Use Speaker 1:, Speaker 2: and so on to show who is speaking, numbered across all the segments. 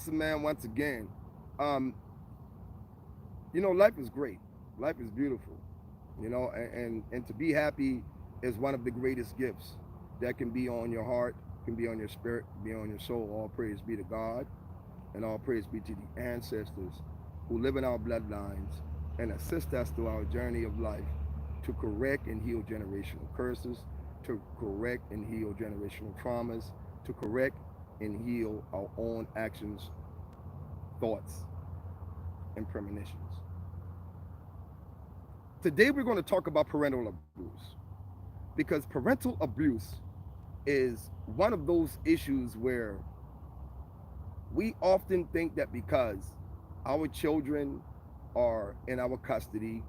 Speaker 1: Medicine Man once again. Um, life is great. Life is beautiful. And to be happy is one of the greatest gifts that can be on your heart, can be on your spirit, be on your soul. All praise be to God, and all praise be to the ancestors who live in our bloodlines and assist us through our journey of life to correct and heal generational curses, to correct and heal generational traumas, to correct and heal our own actions, thoughts, and premonitions. Today we're going to talk about parental abuse because parental abuse is one of those issues where we often think that because our children are in our custody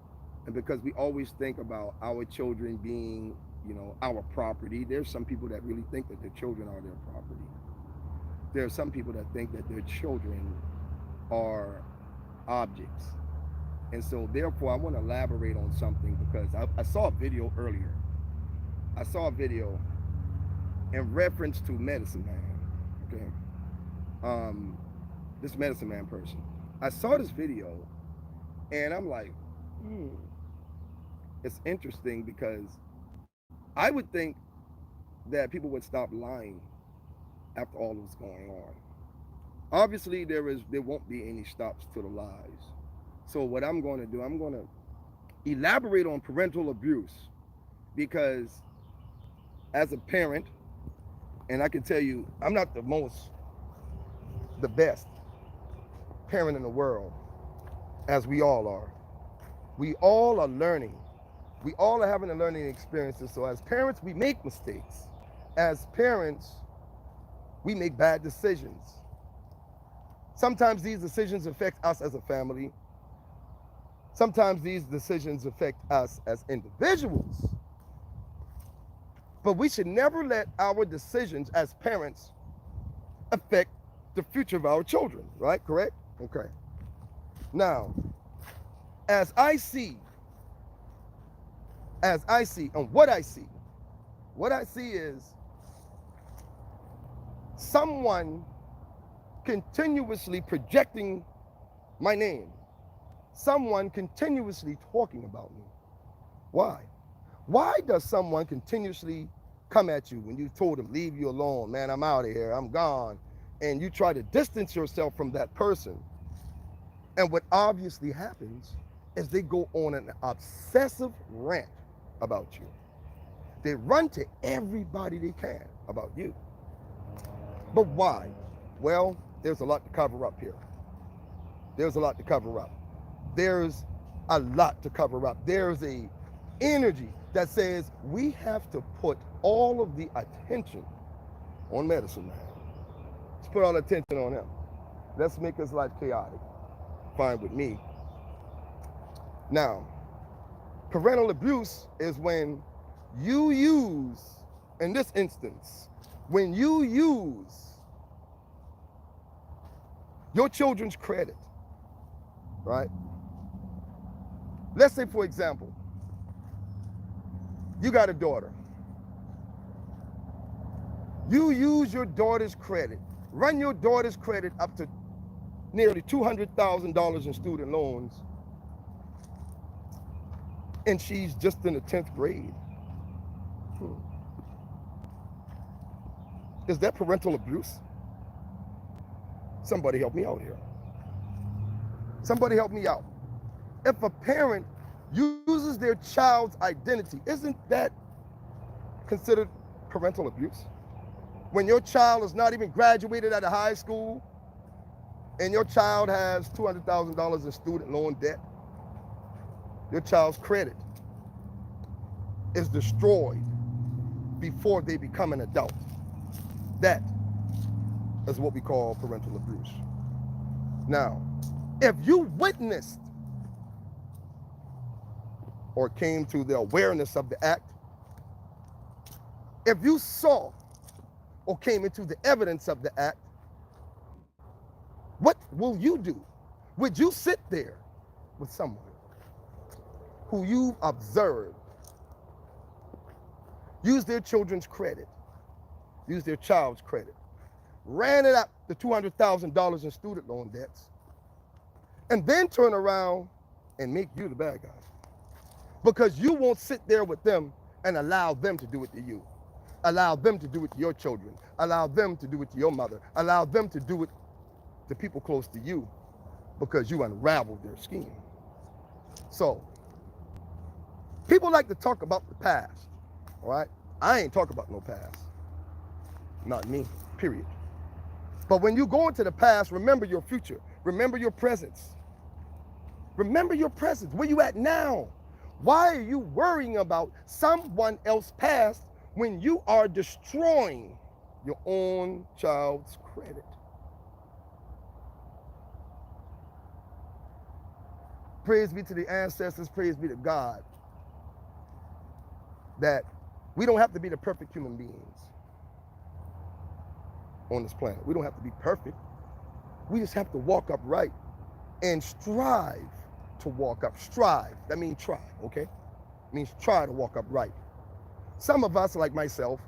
Speaker 1: and because we always think about our children being, our property, there's some people that really think that their children are their property. There are some people that think that their children are objects. And so therefore I want to elaborate on something because I saw a video earlier. I saw a video in reference to Medicine Man. Okay. This Medicine Man person. I saw this video and I'm like, it's interesting because I would think that people would stop lying after all that's going on. Obviously, there won't be any stops to the lies. So what I'm going to do, I'm going to elaborate on parental abuse because as a parent, and I can tell you, I'm not the best parent in the world, as we all are. We all are learning. We all are having a learning experiences. So as parents, we make mistakes. As parents, we make bad decisions. Sometimes these decisions affect us as a family. Sometimes these decisions affect us as individuals. But we should never let our decisions as parents affect the future of our children, right? Correct? Okay. Now, as I see, and what I see is someone continuously projecting my name, someone continuously talking about me. Why? Why does someone continuously come at you when you told them, leave you alone, man, I'm out of here, I'm gone, and you try to distance yourself from that person? And what obviously happens is they go on an obsessive rant about you. They run to everybody they can about you. But why? Well, there's a lot to cover up here. There's a lot to cover up. There's a lot to cover up. There's a energy that says we have to put all of the attention on Medicine Man. Let's put all the attention on him. Let's make his life chaotic. Fine with me. Now, parental abuse is when you use, in this instance, when you use your children's credit, right? Let's say, for example, you got a daughter. You use your daughter's credit, run your daughter's credit up to nearly $200,000 in student loans, and she's just in the 10th grade. Is that parental abuse? Somebody help me out here. Somebody help me out. If a parent uses their child's identity, isn't that considered parental abuse? When your child is not even graduated out of high school and your child has $200,000 in student loan debt, your child's credit is destroyed before they become an adult. That is what we call parental abuse. Now, if you witnessed or came to the awareness of the act, if you saw or came into the evidence of the act, what will you do? Would you sit there with someone who you've observed use their children's credit, use their child's credit, ran it up to $200,000 in student loan debts, and then turn around and make you the bad guy. Because you won't sit there with them and allow them to do it to you. Allow them to do it to your children. Allow them to do it to your mother. Allow them to do it to people close to you because you unraveled their scheme. So, people like to talk about the past, all right? I ain't talking about no past. Not me, period. But when you go into the past, remember your future. Remember your presence. Remember your presence. Where you at now? Why are you worrying about someone else's past when you are destroying your own child's credit? Praise be to the ancestors, praise be to God, that we don't have to be the perfect human beings on this planet. We don't have to be perfect. We just have to walk upright and strive to walk up. Strive, that means try, okay? It means try to walk upright. Some of us, like myself,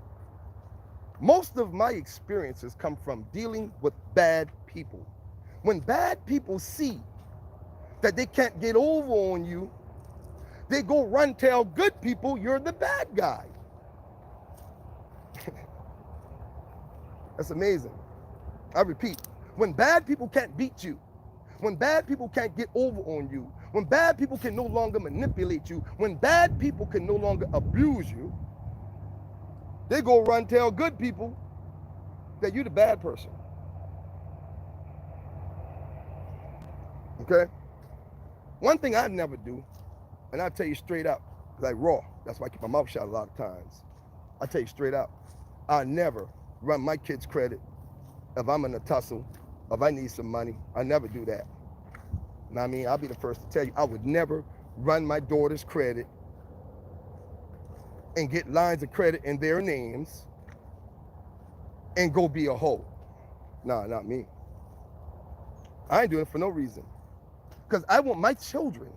Speaker 1: most of my experiences come from dealing with bad people. When bad people see that they can't get over on you, they go run tell good people you're the bad guy. That's amazing. I repeat, when bad people can't beat you, when bad people can't get over on you, when bad people can no longer manipulate you, when bad people can no longer abuse you, they go run tell good people that you're the bad person. Okay? One thing I never do, and I tell you straight up, like raw, that's why I keep my mouth shut a lot of times. I tell you straight up, I never run my kids' credit if I'm in a tussle, if I need some money. I never do that. You know what I mean? I'll be the first to tell you, I would never run my daughter's credit and get lines of credit in their names and go be a hoe. Nah, not me. I ain't doing it for no reason. Because I want my children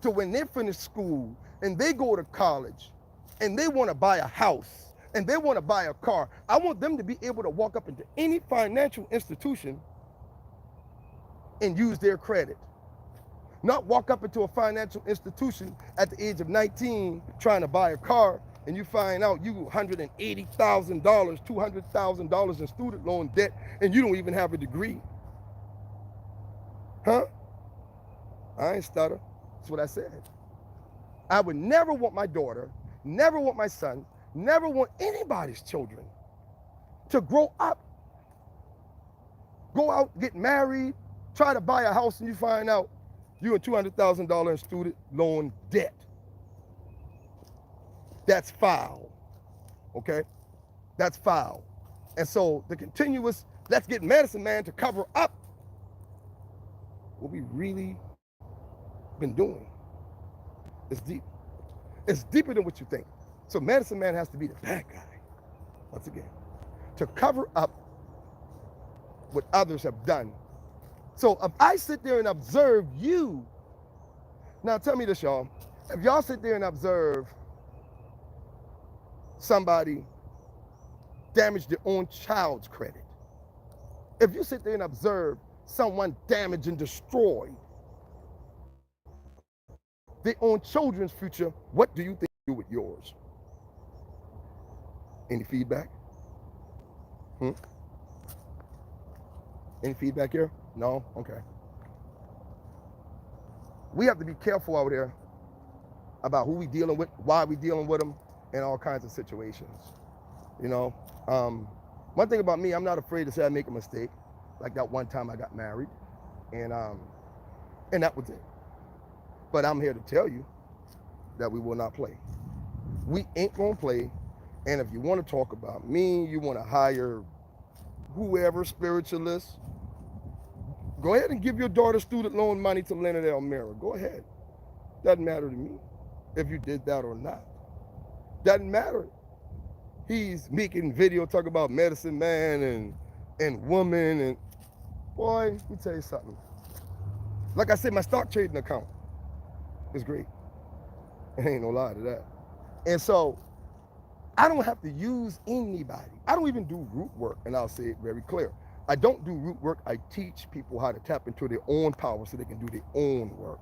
Speaker 1: to, when they finish school and they go to college and they want to buy a house and they want to buy a car, I want them to be able to walk up into any financial institution and use their credit. Not walk up into a financial institution at the age of 19 trying to buy a car and you find out you $180,000, $200,000 in student loan debt and you don't even have a degree. Huh? I ain't stutter. That's what I said. I would never want my daughter, never want my son, never want anybody's children to grow up, go out, get married, try to buy a house, and you find out you're in $200,000 in student loan debt. That's foul, okay? That's foul. And so the continuous, let's get medicine man to cover up what we really been doing. It's deep. It's deeper than what you think. So medicine man has to be the bad guy, once again, to cover up what others have done. So if I sit there and observe you, now tell me this, y'all, if y'all sit there and observe somebody damage their own child's credit, if you sit there and observe someone damage and destroy their own children's future, what do you think you do with yours? Any feedback? Any feedback here? No? Okay. We have to be careful out there about who we dealing with, why we dealing with them, in all kinds of situations. You know, one thing about me, I'm not afraid to say I make a mistake. Like that one time I got married, and that was it. But I'm here to tell you that we will not play. We ain't gonna play. And if you want to talk about me, you want to hire whoever, spiritualist, go ahead and give your daughter student loan money to Leonard Elmira. Go ahead. Doesn't matter to me if you did that or not. Doesn't matter. He's making video talk about medicine man and woman, and boy, let me tell you something. Like I said, my stock trading account is great. It ain't no lie to that. And so I don't have to use anybody. I don't even do group work, and I'll say it very clear. I don't do root work. I teach people how to tap into their own power so they can do their own work.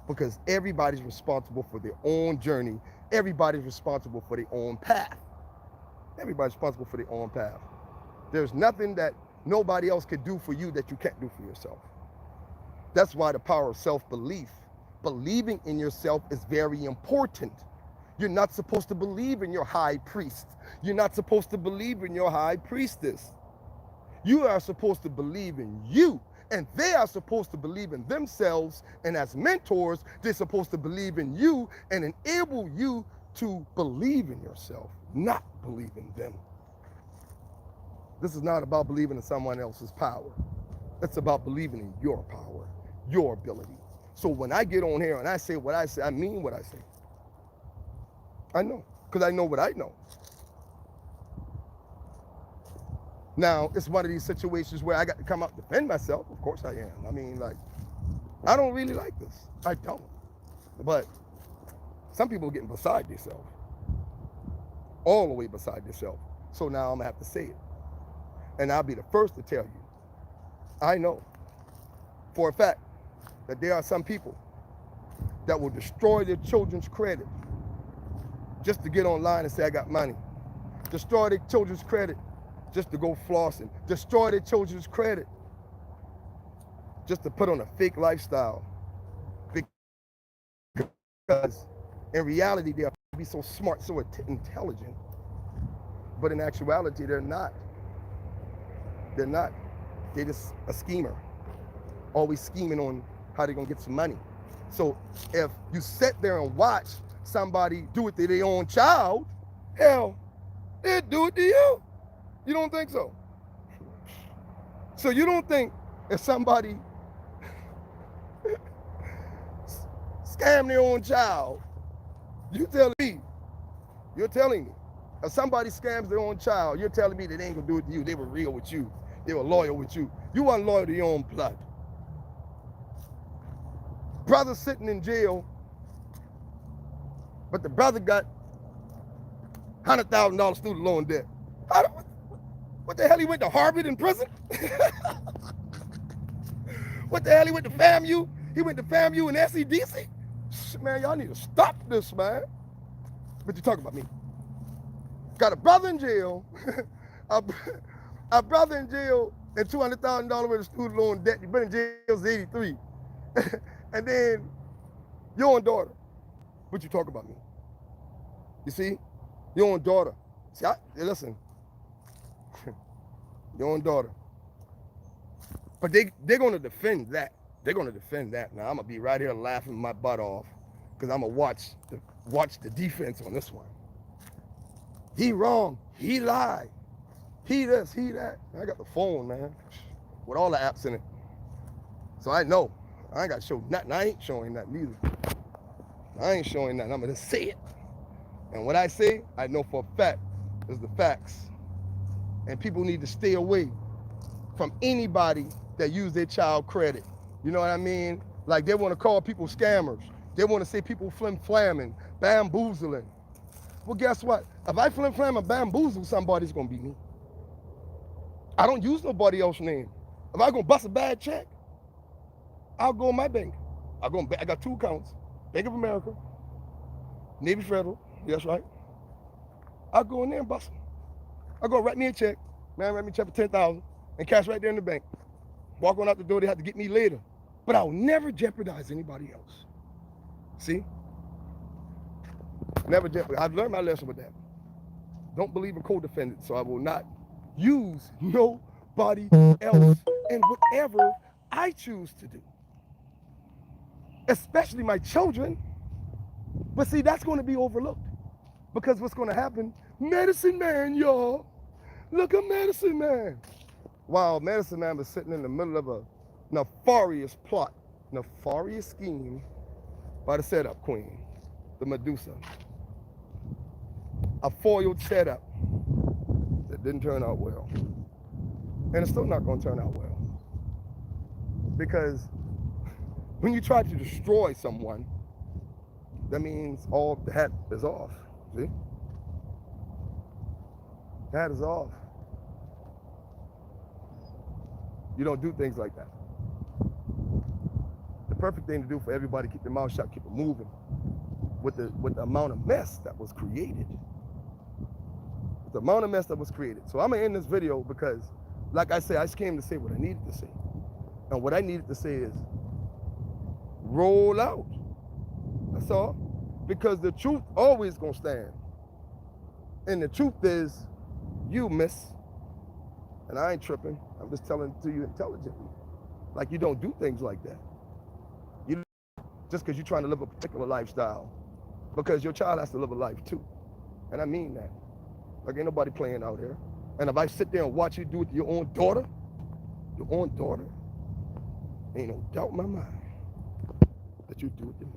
Speaker 1: Because everybody's responsible for their own journey. Everybody's responsible for their own path. Everybody's responsible for their own path. There's nothing that nobody else can do for you that you can't do for yourself. That's why the power of self-belief, believing in yourself, is very important. You're not supposed to believe in your high priest. You're not supposed to believe in your high priestess. You are supposed to believe in you, and they are supposed to believe in themselves. And as mentors, they're supposed to believe in you and enable you to believe in yourself, not believe in them. This is not about believing in someone else's power. It's about believing in your power, your ability. So when I get on here and I say what I say, I mean what I say. I know, because I know what I know. Now, it's one of these situations where I got to come out and defend myself. Of course I am. I mean, like, I don't really like this. I don't. But some people are getting beside themselves. All the way beside themselves. So now I'm going to have to say it. And I'll be the first to tell you, I know for a fact that there are some people that will destroy their children's credit just to get online and say, I got money. Destroy their children's credit just to go flossing. Destroy their children's credit just to put on a fake lifestyle. Because in reality, they'll be so smart, so intelligent. But in actuality, they're not. They're not. They're just a schemer. Always scheming on how they're going to get some money. So if you sit there and watch somebody do it to their own child, hell, they'd do it to you. You don't think so? So you don't think if somebody scam their own child, you're telling me, if somebody scams their own child, you're telling me that they ain't gonna do it to you. They were real with you. They were loyal with you. You weren't loyal to your own blood. Brother sitting in jail, but the brother got $100,000 student loan debt. What the hell, he went to Harvard in prison? What the hell, he went to FAMU? He went to FAMU and SEDC? Man, y'all need to stop this, man. But you talk about me. Got a brother in jail, a brother in jail and $200,000 worth of student loan debt. You've been in jail since '83. And then your own daughter. But you talk about me. You see? Your own daughter. See, listen. Your own daughter. But they're going to defend that. They're going to defend that. Now, I'm going to be right here laughing my butt off because I'm going to watch the defense on this one. He wrong. He lied. He this, he that. I got the phone, man, with all the apps in it. So I know. I ain't got to show nothing. I ain't showing nothing either. I ain't showing nothing. I'm going to say it. And what I say, I know for a fact is the facts. And people need to stay away from anybody that use their child credit. You know what I mean? Like they want to call people scammers. They want to say people flim-flamming, bamboozling. Well, guess what? If I flim-flam and bamboozle somebody, it's going to be me. I don't use nobody else's name. If I'm going to bust a bad check, I'll go in my bank. I got 2 accounts, Bank of America, Navy Federal, that's right. I'll go in there and bust them. I'll go write me a check. Man, write me a check for $10,000 and cash right there in the bank. Walk on out the door, they have to get me later. But I'll never jeopardize anybody else. See? Never jeopardize. I've learned my lesson with that. Don't believe in co-defendants, so I will not use nobody else in whatever I choose to do. Especially my children. But see, that's going to be overlooked. Because what's going to happen? Medicine Man, y'all. Look at Medicine Man. While Medicine Man was sitting in the middle of a nefarious plot, nefarious scheme by the setup queen, the Medusa. A foiled setup that didn't turn out well. And it's still not going to turn out well. Because when you try to destroy someone, that means all the hat is off. See? The hat is off. You don't do things like that. The perfect thing to do for everybody, keep their mouth shut, keep it moving. With the amount of mess that was created. With the amount of mess that was created. So I'm gonna end this video because, like I said, I just came to say what I needed to say. And what I needed to say is, roll out. That's all. Because the truth always gonna stand. And the truth is, you miss. And I ain't tripping. I'm just telling it to you intelligently. Like, you don't do things like that. You just because you're trying to live a particular lifestyle. Because your child has to live a life too. And I mean that. Like, ain't nobody playing out here. And if I sit there and watch you do it to your own daughter, ain't no doubt in my mind that you do it to me.